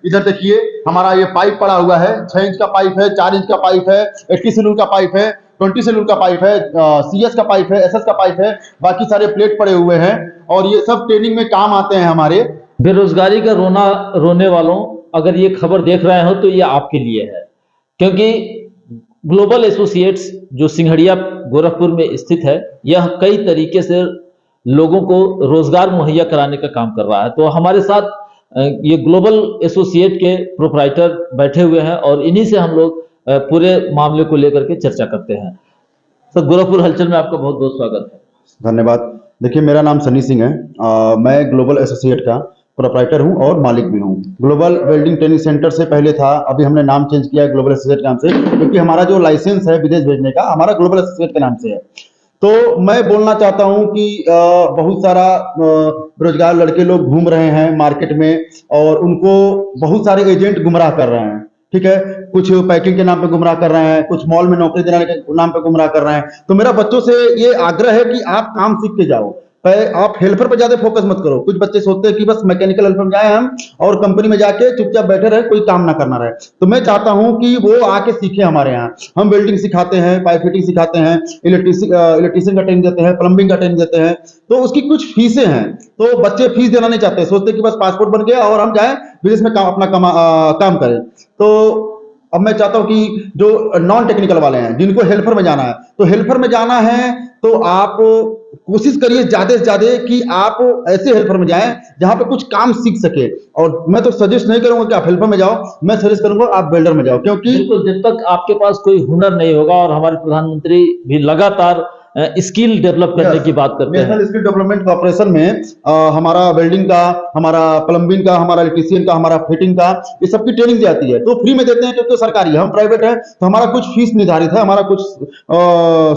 इधर देखिए हमारा ये पाइप पड़ा हुआ है, 6 इंच का पाइप है, 4 इंच का पाइप है, 80 सेलुलर का पाइप है, 20 सेलुलर का पाइप है, CS का पाइप है, SS का पाइप है, बाकी सारे प्लेट पड़े हुए हैं और ये सब ट्रेनिंग में काम आते हैं हमारे। बेरोजगारी का रोना रोने वालों, अगर ये खबर देख रहे हो तो ये आपके लिए है, क्योंकि ग्लोबल एसोसिएट्स जो सिंघड़िया गोरखपुर में स्थित है, यह कई तरीके से लोगों को रोजगार मुहैया कराने का काम कर रहा है। तो हमारे साथ ये ग्लोबल एसोसिएट के प्रोप्राइटर बैठे हुए हैं और इन्हीं से हम लोग पूरे मामले को लेकर के चर्चा करते हैं। सर, गोरखपुर हलचल में आपका बहुत बहुत स्वागत है। धन्यवाद। देखिए मेरा नाम सनी सिंह है, मैं ग्लोबल एसोसिएट का प्रोप्राइटर हूं और मालिक भी हूं। ग्लोबल वेल्डिंग ट्रेनिंग सेंटर से पहले था, अभी हमने नाम चेंज किया है ग्लोबल एसोसिएट नाम से, क्योंकि हमारा जो लाइसेंस है विदेश भेजने का हमारा ग्लोबल एसोसिएट के नाम से है। तो मैं बोलना चाहता हूं कि बहुत सारा बेरोजगार लड़के लोग घूम रहे हैं मार्केट में और उनको बहुत सारे एजेंट गुमराह कर रहे हैं। ठीक है, कुछ पैकिंग के नाम पे गुमराह कर रहे हैं, कुछ मॉल में नौकरी दिलाने के नाम पे गुमराह कर रहे हैं। तो मेरा बच्चों से ये आग्रह है कि आप काम सीख के जाओ, आप हेल्पर पर ज्यादा फोकस मत करो। कुछ बच्चे सोचते हैं कि बस मैकेनिकल हेल्पर में जाए हम और कंपनी में जाके चुपचाप बैठे रहे, कोई काम ना करना रहे। तो मैं चाहता हूं कि वो आके सीखे हमारे यहाँ। हम वेल्डिंग सिखाते हैं, पाइप फिटिंग सिखाते हैं, इलेक्ट्रीशियन का ट्रेनिंग देते हैं, प्लम्बिंग का ट्रेनिंग देते हैं। तो उसकी कुछ फीसें हैं, तो बच्चे फीस देना नहीं चाहते, सोचते कि बस पासपोर्ट बन गया और हम जाए विदेश में अपना काम करें। तो अब मैं चाहता हूं कि जो नॉन टेक्निकल वाले हैं, जिनको हेल्पर में जाना है, तो हेल्पर में जाना है तो आप कोशिश करिए ज्यादा से ज्यादा कि आप ऐसे हेल्पर में जाएं जहां पे कुछ काम सीख सके। और मैं तो सजेस्ट नहीं करूंगा कि आप हेल्पर में जाओ, मैं सजेस्ट करूंगा आप वेल्डर में जाओ, क्योंकि बिल्कुल, जब तक आपके पास कोई हुनर नहीं होगा, और हमारे प्रधानमंत्री भी लगातार स्किल डेवलप करने की बात करते हैं। नेशनल स्किल डेवलपमेंट कॉर्पोरेशन में हमारा वेल्डिंग का, हमारा प्लम्बिंग का, हमारा इलेक्ट्रीशियन का, हमारा फिटिंग का, ये सबकी ट्रेनिंग दी जाती है। तो फ्री में देते हैं क्योंकि सरकारी है, हम प्राइवेट है, तो हमारा कुछ फीस निर्धारित है, हमारा कुछ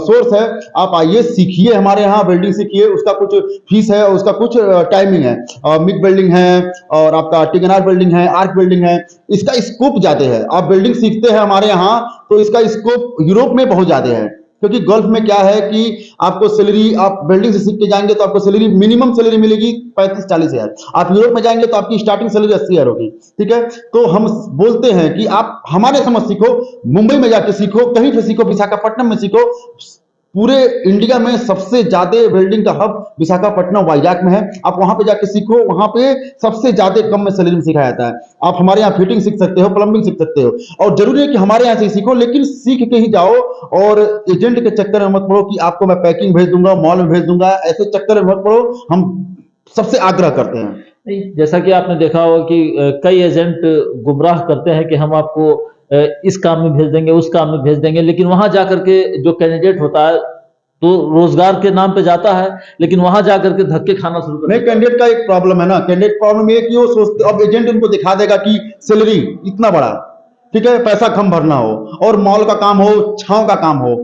सोर्स है। आप आइए, सीखिए हमारे यहाँ, वेल्डिंग सीखिए, उसका कुछ फीस है, उसका कुछ टाइमिंग है। मिग वेल्डिंग है और आपका टिगनार वेल्डिंग है, आर्क वेल्डिंग है। इसका स्कोप ज्यादा है। आप वेल्डिंग सीखते हैं हमारे यहाँ तो इसका स्कोप यूरोप में बहुत ज्यादा है, क्योंकि गल्फ में क्या है कि आपको सैलरी, आप वेल्डिंग से सीख के जाएंगे तो आपको सैलरी, मिनिमम सैलरी मिलेगी 35-40 हजार। आप यूरोप में जाएंगे तो आपकी स्टार्टिंग सैलरी 80 हजार होगी। ठीक है, तो हम बोलते हैं कि आप हमारे समझ सीखो, मुंबई में जाके सीखो, कहीं पे सीखो, विशाखापट्टनम में सीखो। पूरे इंडिया में सबसे ज्यादा वेल्डिंग का हब विशाखापट्टनम वाइजैक में है। आप वहां पे जाके सीखो, वहां पे सबसे ज्यादा कम में सैलरी में सिखाया जाता है। आप हमारे यहाँ फिटिंग सीख सकते हो, प्लम्बिंग सीख सकते हो, और जरूरी है कि हमारे यहाँ से सीखो, लेकिन सीख के ही जाओ। और एजेंट के चक्कर में मत पड़ो कि आपको मैं पैकिंग भेज दूंगा, मॉल में भेज दूंगा, ऐसे चक्कर में मत पड़ो। हम सबसे आग्रह करते हैं। जैसा कि आपने देखा होगा कि कई एजेंट गुमराह करते हैं कि हम आपको इस काम में भेज देंगे, उस काम में भेज देंगे, लेकिन वहां जाकर के जो कैंडिडेट होता है तो रोजगार के नाम पे जाता है, लेकिन वहां जाकर के धक्के खाना शुरू करता है। नहीं, कैंडिडेट का एक प्रॉब्लम है ना, कैंडिडेट प्रॉब्लम ये कि वो सोचते, अब एजेंट उनको दिखा देगा कि सैलरी इतना बड़ा, ठीक है, पैसा कम भरना हो और मॉल का काम हो, छांव का काम हो।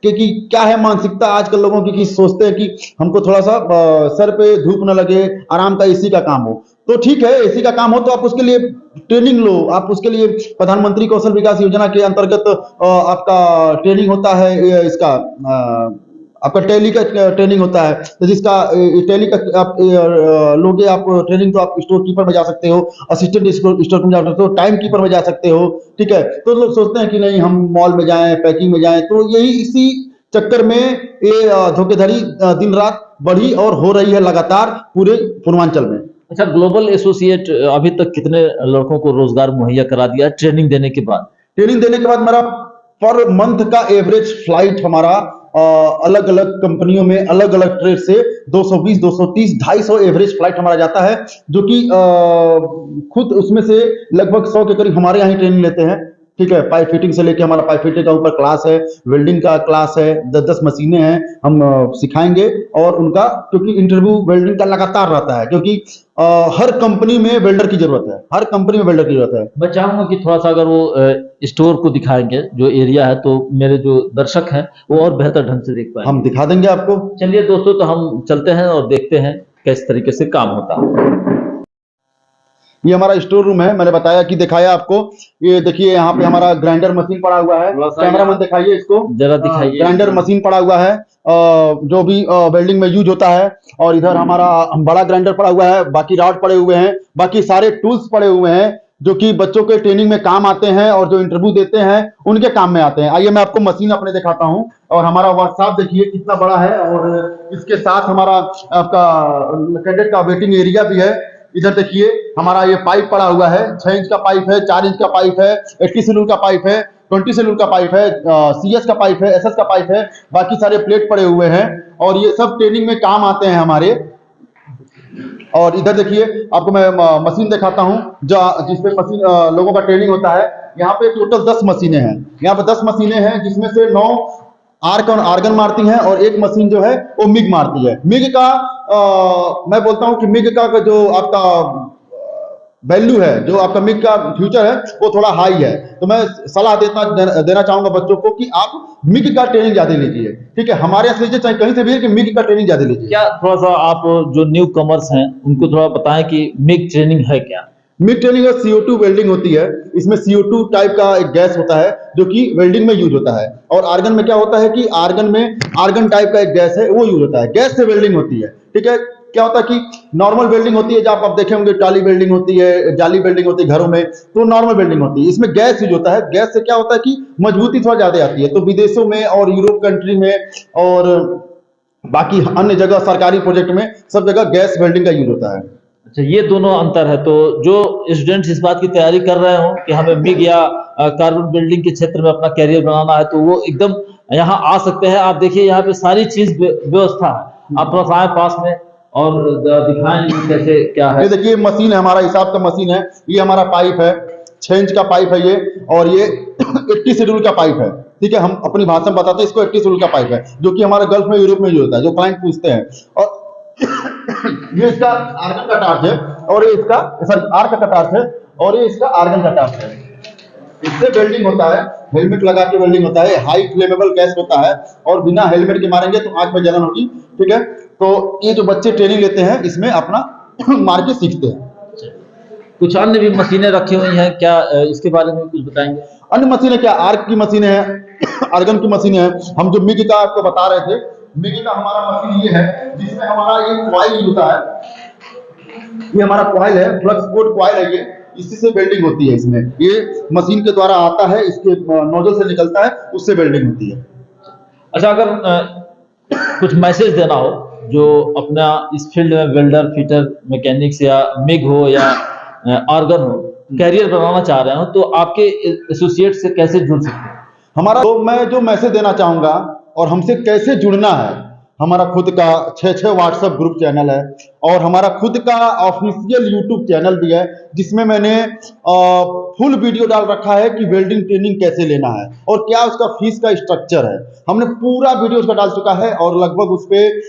क्योंकि क्या है मानसिकता आजकल लोगों की कि सोचते हैं कि हमको थोड़ा सा सर पे धूप न लगे, आराम का एसी का काम हो। तो ठीक है, एसी का काम हो तो आप उसके लिए ट्रेनिंग लो। आप उसके लिए प्रधानमंत्री कौशल विकास योजना के अंतर्गत आपका ट्रेनिंग होता है, इसका आपका टैली का ट्रेनिंग होता है। तो जिसका टैली का आप लोगे आप ट्रेनिंग, तो आप स्टोर कीपर में जा सकते हो, असिस्टेंट स्टोर में जा सकते हो, टाइम कीपर में जा सकते हो। ठीक है, तो लोग सोचते हैं कि नहीं हम मॉल में जाएं, पैकिंग में जाएं, तो यही इसी चक्कर में ये धोखेधड़ी दिन रात बढ़ी और हो रही है लगातार पूरे पूर्वांचल में। अच्छा, ग्लोबल एसोसिएट अभी तक कितने लड़कों को रोजगार मुहैया करा दिया ट्रेनिंग देने के बाद? ट्रेनिंग देने के बाद मेरा पर मंथ का एवरेज फ्लाइट हमारा अलग अलग कंपनियों में अलग अलग ट्रेड से 220, 230, 250 एवरेज फ्लाइट हमारा जाता है, जो कि खुद उसमें से लगभग 100 के करीब हमारे यहाँ ही ट्रेनिंग लेते हैं। ठीक है, पाइप फिटिंग से लेके हमारा पाइप फिटिंग का ऊपर क्लास है, वेल्डिंग का क्लास है, 10-10 मशीनें हैं, हम सिखाएंगे। और उनका क्योंकि इंटरव्यू वेल्डिंग का लगातार रहता है, क्योंकि हर कंपनी में वेल्डर की जरूरत है, हर कंपनी में वेल्डर की जरूरत है। मैं चाहूंगा कि थोड़ा सा अगर वो स्टोर को दिखाएंगे जो एरिया है, तो मेरे जो दर्शक हैं वो और बेहतर ढंग से देख पाएंगे। हम दिखा देंगे आपको। चलिए दोस्तों, तो हम चलते हैं और देखते हैं किस तरीके से काम होता है। ये हमारा स्टोर रूम है, मैंने बताया कि दिखाया आपको। ये देखिए यहाँ पे हमारा ग्राइंडर मशीन पड़ा हुआ है, कैमरामैन दिखाइए इसको, जरा दिखाइए। ग्राइंडर मशीन पड़ा हुआ है जो भी वेल्डिंग में यूज होता है। और इधर हमारा बड़ा ग्राइंडर पड़ा हुआ है, बाकी रॉड पड़े हुए हैं, बाकी सारे टूल्स पड़े हुए हैं। जो कि बच्चों के ट्रेनिंग में काम आते हैं और जो इंटरव्यू देते हैं उनके काम में आते हैं। आइए मैं आपको मशीन अपने दिखाता हूं। और हमारा वर्कशॉप देखिए कितना बड़ा है, और इसके साथ हमारा आपका कैडेट का वेटिंग एरिया भी है। इधर देखिए हमारा ये पाइप पड़ा हुआ है, 6 इंच का पाइप है, 4 इंच का पाइप है, 80 सेलुल का पाइप है, 20 सेलुल का पाइप है, CS का पाइप है, SS का पाइप है, बाकी सारे प्लेट पड़े हुए हैं और ये सब ट्रेनिंग में काम आते हैं हमारे। और इधर देखिए आपको मैं मशीन दिखाता हूं जो जिसपे मशीन लोगों का ट्रेनिंग होता है। यहाँ पे टोटल 10 मशीनें हैं। यहाँ पे 10 मशीनें हैं जिसमें से 9 आर्क और आर्गन मारती हैं और एक मशीन जो है वो मिग मारती है। मिग का मैं बोलता हूं कि मिग का जो आपका वैल्यू है, जो आपका मिग का फ्यूचर है वो थोड़ा हाई है। तो मैं सलाह देना चाहूंगा बच्चों को कि आप मिग का ट्रेनिंग ज्यादा लीजिए। ठीक है, हमारे यहाँ से चाहे कहीं से भी है कि मिग का ट्रेनिंग ज्यादा लीजिए। क्या थोड़ा सा आप जो न्यू कमर्स हैं उनको थोड़ा बताएं कि मिग ट्रेनिंग है क्या? मिग ट्रेनिंग में CO2 वेल्डिंग होती है। इसमें CO2 टाइप का एक गैस होता है जो कि वेल्डिंग में यूज होता है। और आर्गन में क्या होता है कि आर्गन में आर्गन टाइप का एक गैस है वो यूज होता है। गैस से वेल्डिंग होती है। ठीक है, क्या होता है कि नॉर्मल वेल्डिंग होती है जब आप देखे होंगे, टाली वेल्डिंग होती है, जाली वेल्डिंग होती है घरों में, तो नॉर्मल वेल्डिंग होती है। इसमें गैस यूज होता है। गैस से क्या होता है कि मजबूती थोड़ा ज्यादा आती है। तो विदेशों में और यूरोप कंट्री में और बाकी अन्य जगह सरकारी प्रोजेक्ट में सब जगह गैस वेल्डिंग का यूज होता है। अच्छा, ये दोनों अंतर है। तो जो स्टूडेंट्स इस बात की तैयारी कर रहे हो कि हमें मिग या कार्बन बिल्डिंग के क्षेत्र में अपना कैरियर बनाना है तो वो एकदम यहाँ आ सकते हैं। आप देखिए यहाँ पे सारी चीज व्यवस्था है। आप थोड़ा सा आए पास में और दिखाएं कैसे क्या है। ये देखिए मशीन है, हमारा हिसाब का मशीन है। ये हमारा पाइप है, 6 इंच का पाइप है ये, और ये 80 शेड्यूल का पाइप है। ठीक है, हम अपनी भाषा में बताते हैं इसको 80 शेड्यूल का पाइप है, जो कि हमारे गल्फ में यूरोप में यूज होता है, जो क्लाइंट पूछते हैं। और ये इसका आर्गन का टार्च है, और ये इसका सॉरी आर्क का टार्च है, और ये इसका आर्गन का टार्च है। इससे वेल्डिंग होता है, हेलमेट लगा के वेल्डिंग होता है। हाई फ्लेमेबल गैस होता है और बिना हेलमेट के मारेंगे तो आंख में जलन होगी। ठीक है, तो ये जो बच्चे ट्रेनिंग लेते हैं इसमें अपना मार के सीखते हैं। कुछ अन्य भी मशीनें रखी हुई हैं क्या, इसके बारे में कुछ बताएंगे? अन्य मशीनें क्या, आर्क की मशीनें हैं, आर्गन की मशीनें हैं। हम जो मिग का आपको बता रहे थे, मिग का हमारा मशीन ये है जिसमें हमारा ये कॉइल होता है। ये हमारा कॉइल है, फ्लक्स कोट कॉइल है ये, इसी से वेल्डिंग होती है। इसमें ये मशीन के द्वारा आता है, इसके नोजल से निकलता है, उससे वेल्डिंग होती है। अच्छा, अगर कुछ मैसेज देना हो जो अपना इस फील्ड में वेल्डर, फिटर, मैकेनिक्स या मिग हो या आर्गन हो कैरियर बनाना चाह रहे हो तो आपके एसोसिएट से कैसे जुड़ सकते हैं? हमारा तो मैं जो मैसेज देना चाहूंगा और हमसे कैसे जुड़ना है, हमारा खुद का 6 व्हाट्सएप ग्रुप चैनल है और हमारा खुद का ऑफिशियल यूट्यूब चैनल भी है जिसमें मैंने फुल वीडियो डाल रखा है कि वेल्डिंग ट्रेनिंग कैसे लेना है और क्या उसका फीस का स्ट्रक्चर है। हमने पूरा वीडियो उसका डाल चुका है और लगभग उस पर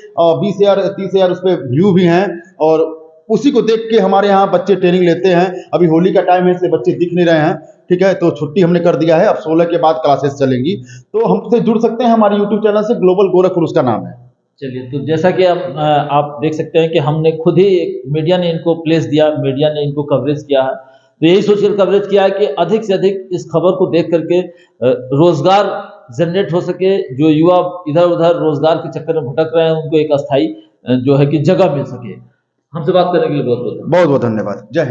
20,000 30,000 उस पर व्यू भी हैं और उसी को देख के हमारे यहाँ बच्चे ट्रेनिंग लेते हैं। अभी होली का टाइम है इसलिए बच्चे दिख नहीं रहे हैं। ठीक है, तो छुट्टी हमने कर दिया है, अब 16 के बाद क्लासेस चलेंगी। तो हमसे जुड़ सकते हैं, हमारे यूट्यूब चैनल से, ग्लोबल गोरखपुर उसका नाम है। चलिए, तो जैसा कि आप देख सकते हैं कि हमने खुद ही मीडिया ने इनको प्लेस दिया, मीडिया ने इनको कवरेज किया है। तो यही सोचकर कवरेज किया है कि अधिक से अधिक इस खबर को देख करके रोजगार जनरेट हो सके। जो युवा इधर उधर रोजगार के चक्कर में भटक रहे हैं उनको एक अस्थायी जो है कि जगह मिल सके। हमसे बात करने के लिए बहुत बहुत बहुत धन्यवाद। जय हिंद।